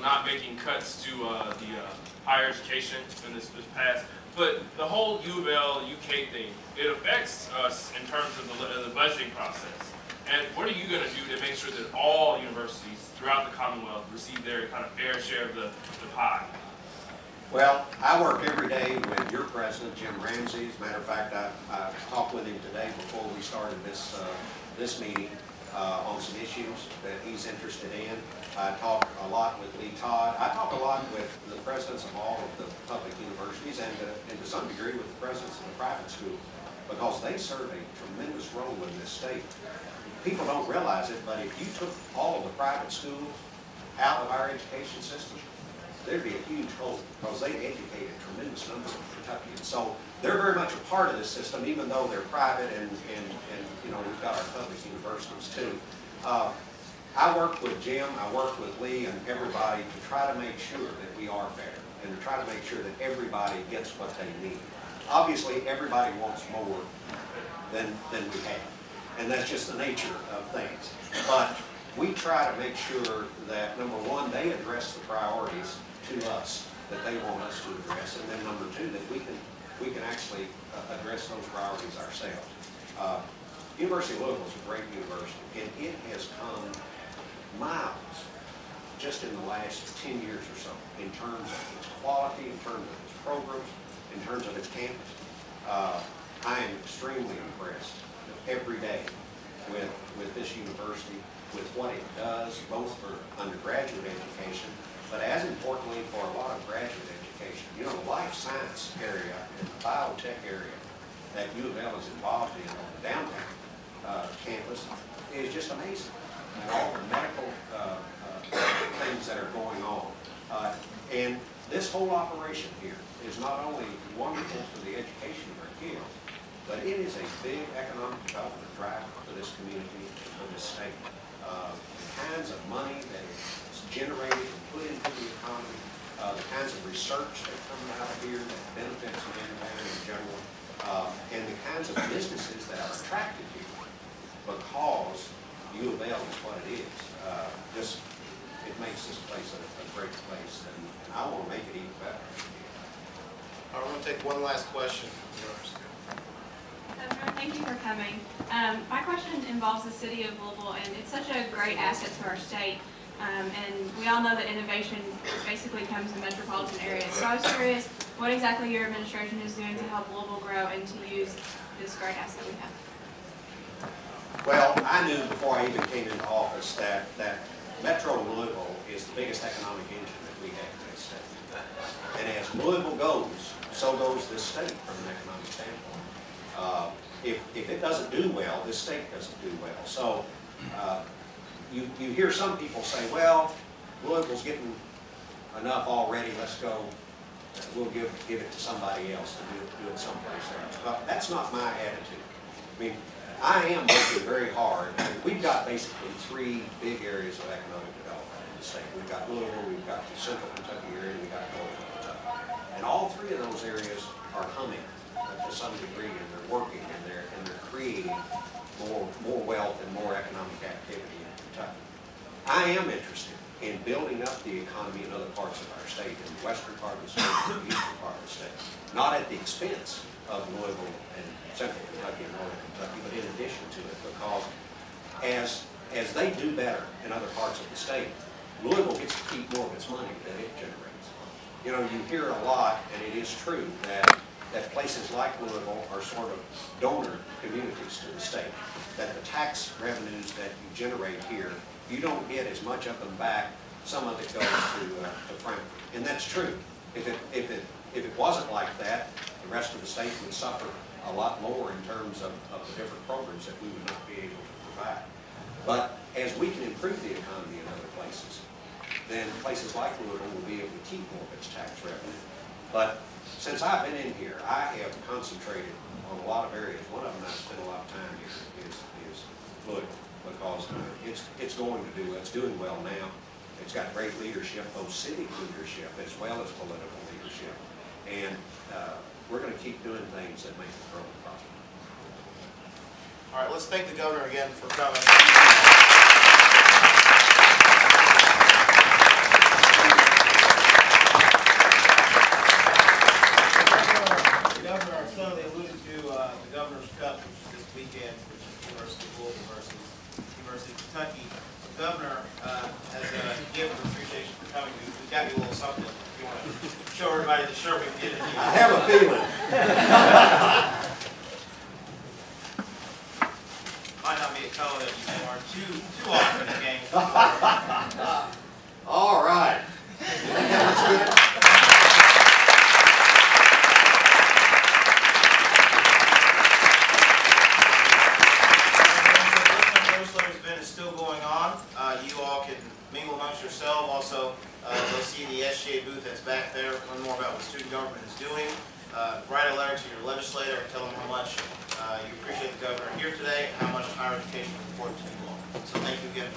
not making cuts to the higher education in this past. But the whole U of L, UK thing, it affects us in terms of the budgeting process. And what are you going to do to make sure that all universities throughout the Commonwealth receive their kind of fair share of the pie? Well, I work every day with your president, Jim Ramsey. As a matter of fact, I talked with him today before we started this meeting on some issues that he's interested in. I talk a lot with Lee Todd. I talk a lot with the presidents of all of the public universities and to some degree with the presidents of the private schools, because they serve a tremendous role in this state. People don't realize it, but if you took all of the private schools out of our education system, there'd be a huge hole, because they educate a tremendous number of Kentuckians. So they're very much a part of this system, even though they're private, and you know, we've got our public universities too. I work with Jim, I work with Lee and everybody to try to make sure that we are fair and to try to make sure that everybody gets what they need. Obviously, everybody wants more than we have, and that's just the nature of things. But we try to make sure that, number one, they address the priorities to us that they want us to address, and then number two, that we can actually address those priorities ourselves. University of Louisville is a great university, and it has come miles just in the last 10 years or so in terms of its quality, in terms of its programs, in terms of its campus. I am extremely impressed every day with this university, with what it does, both for undergraduate education, but as importantly for a lot of graduate education. You know, the life science area and the biotech area that U of L is involved in on the downtown campus is just amazing. And all the medical things that are going on. And this whole operation here is not only wonderful for the education of our kids, but it is a big economic development driver for this community and for this state. The kinds of money that is generated and put into the economy, the kinds of research that come out of here that benefits mankind in general, and the kinds of businesses that are attracted here because U of L is what it is. It makes this place a great place, and I want to make it even better. All right, we're going to take one last question. Governor, thank you for coming. My question involves the city of Louisville, and it's such a great asset to our state. And we all know that innovation basically comes in metropolitan areas. So I was curious what exactly your administration is doing to help Louisville grow and to use this great asset we have. Well, I knew before I even came into office that Metro Louisville is the biggest economic engine that we have in this state. And as Louisville goes, so goes this state from an economic standpoint. If it doesn't do well, this state doesn't do well. So you hear some people say, well, Louisville's getting enough already, let's go, we'll give it to somebody else to do it someplace else. But that's not my attitude. I mean, I am working very hard. We've got basically three big areas of economic development in the state. We've got Louisville, we've got the central Kentucky area, and we've got northern Kentucky. And all three of those areas are humming to some degree, and they're working, and they're creating more wealth and more economic activity in Kentucky. I am interested in building up the economy in other parts of our state, in the western part of the state and the eastern part of the state. Not at the expense of Louisville and central Kentucky and northern Kentucky, but in addition to it, because as they do better in other parts of the state, Louisville gets to keep more of its money that it generates. You know, you hear a lot, and it is true, that places like Louisville are sort of donor communities to the state, that the tax revenues that you generate here, you don't get as much of them back. Some of it goes to Frankfurt, and that's true. If it wasn't like that, the rest of the state would suffer a lot more in terms of the different programs that we would not be able to provide. But as we can improve the economy in other places, then places like Louisville will be able to keep more of its tax revenue. But since I've been in here, I have concentrated on a lot of areas. One of them I've spent a lot of time here is Louisville, because it's going to do, it's doing well now. It's got great leadership, both civic leadership as well as political leadership. And we're going to keep doing things that make it grow and prosper. All right, let's thank the governor again for coming. Louisville versus University of Kentucky. Governor, as a gift of appreciation for coming, we've got you a little something. If you want to show everybody the shirt, we can get it to you. I have a feeling. Might not be a color that you wear too often in games. All right. Let's get it. Still going on. You all can mingle amongst yourselves. Also, you'll see the SGA booth that's back there. Learn more about what student government is doing. Write a letter to your legislator and tell them how much you appreciate the governor here today and how much higher education is important to you all. So thank you again.